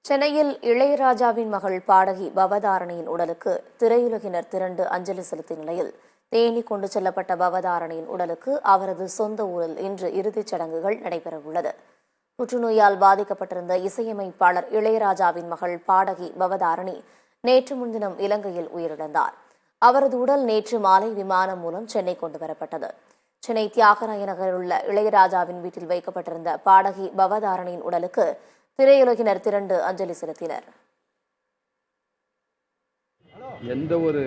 சென்னையில் இளையராஜாவின் மகள் பாடகி பவதாரணியின் உடலுக்கு திரையுலகினர் திரண்டு அஞ்சலி செலுத்திய நிலையில் தேனி கொண்டு செல்லப்பட்ட பவதாரணியின் உடலுக்கு அவரது சொந்த ஊரில் இன்று இறுதிச் சடங்குகள் நடைபெறவுள்ளது. புற்றுநோயால் பாதிக்கப்பட்டிருந்த இசையமைப்பாளர் இளையராஜாவின் மகள் பாடகி பவதாரணி நேற்று முன்தினம் இலங்கையில் உயிரிழந்தார். அவரது உடல் நேற்று மாலை விமானம் மூலம் சென்னை கொண்டு வரப்பட்டது. சென்னை தியாகராய நகரில் உள்ள இளையராஜாவின் வீட்டில் வைக்கப்பட்டிருந்த பாடகி பவதாரணியின் உடலுக்கு திரையுலகினர் திரண்டு அஞ்சலி செலுத்தினர். எந்த ஒரு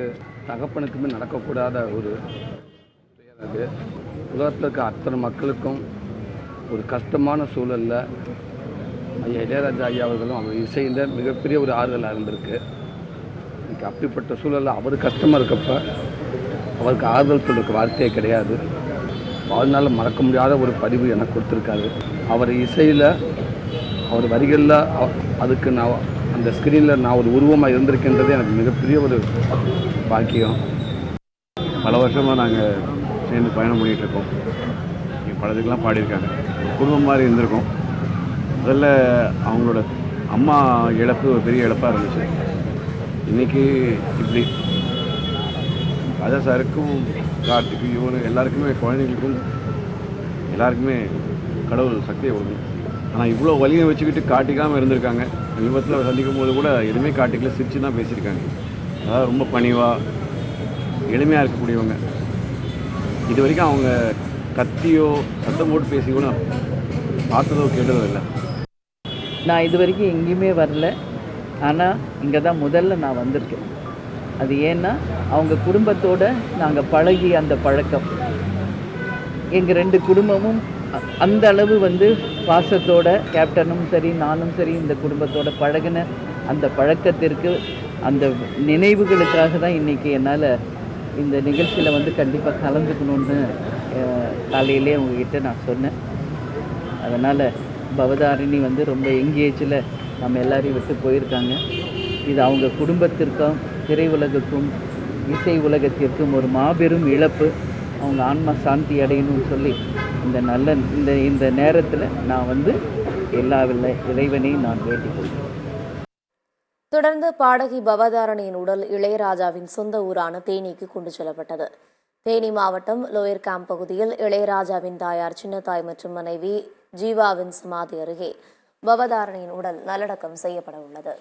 தகப்பனுக்குமே நடக்கக்கூடாத ஒரு உலகத்தில் இருக்க அத்தனை மக்களுக்கும் ஒரு கஷ்டமான சூழலில் ஐயா இளையராஜா ஐயா அவர்களும் அவர் இசையில் மிகப்பெரிய ஒரு ஆறுதலாக இருந்திருக்கு. இன்னைக்கு அப்படிப்பட்ட சூழலில் அவர் கஷ்டமாக இருக்கப்ப அவருக்கு ஆறுதல் சொல்றதுக்கு வார்த்தையே கிடையாது. வாழ்நாள் மறக்க முடியாத ஒரு பதிவு எனக்கு கொடுத்துருக்காரு. அவர் இசையில் அவர் வரிகளில் அதுக்கு நான் அந்த ஸ்க்ரீனில் நான் ஒரு உருவமாக இருந்திருக்கின்றது எனக்கு மிகப்பெரிய ஒரு பாக்கியம். பல வருஷமாக நாங்கள் சேர்ந்து பயணம் பண்ணிகிட்ருக்கோம். படத்துக்கெலாம் பாடியிருக்காங்க. குடும்பம் மாதிரி இருந்திருக்கோம். அதில் அவங்களோட அம்மா இழப்பு ஒரு பெரிய இழப்பாக இருந்துச்சு. இன்றைக்கி இப்படி ராஜா சாருக்கும் கார்த்திக்கு இவனு எல்லாருக்குமே குழந்தைங்களுக்கும் எல்லாருக்குமே கடவுள் சக்தியை கொடுக்கணும். ஆனால் இவ்வளோ வலியை வச்சுக்கிட்டு காட்டிக்காமல் இருந்திருக்காங்க. விபத்தில் சந்திக்கும் போது கூட எதுவுமே காட்டிக்கல, சிரிச்சு தான் பேசியிருக்காங்க. அதாவது ரொம்ப பணிவாக எளிமையாக இருக்கக்கூடியவங்க. இது வரைக்கும் அவங்க கத்தியோ சத்தம் போட்டு பேசி கூட பார்த்ததோ கேட்டதோ இல்லை. நான் இது வரைக்கும் எங்கேயுமே வரல. ஆனால் இங்கே தான் முதல்ல நான் வந்திருக்கேன். அது ஏன்னா அவங்க குடும்பத்தோடு நாங்கள் பழகி அந்த பழக்கம், எங்கள் ரெண்டு குடும்பமும் அந்த அளவு பாசத்தோட கேப்டனும் சரி நானும் சரி இந்த குடும்பத்தோட பழகின அந்த பழக்கத்திற்கு அந்த நினைவுகளுக்காக தான் இன்றைக்கி என்னால் இந்த நிகழ்ச்சியில் கண்டிப்பாக கலந்துக்கணுன்னு காலையிலே உங்ககிட்ட நான் சொன்னேன். அதனால் பவதாரிணி ரொம்ப யங் ஏஜில் நம்ம எல்லாரையும் விட்டு போயிருக்காங்க. இது அவங்க குடும்பத்திற்கும் திரையுலகுக்கும் இசை உலகத்திற்கும் ஒரு மாபெரும் இழப்பு. அவங்க ஆன்மா சாந்தி அடையணும்னு சொல்லி இந்த நேரத்தில் நான் எல்லா இறைவனையும் நான் வேண்டிக் கொள்கிறேன். தொடர்ந்து பாடகி பவதாரணியின் உடல் இளையராஜாவின் சொந்த ஊரான தேனிக்கு கொண்டு செல்லப்பட்டது. தேனி மாவட்டம் லோயர் கேம்ப் பகுதியில் இளையராஜாவின் தாயார் சின்னத்தாய் மற்றும் மனைவி ஜீவாவின் சமாதி அருகே பவதாரணியின் உடல் நல்லடக்கம் செய்யப்பட உள்ளது.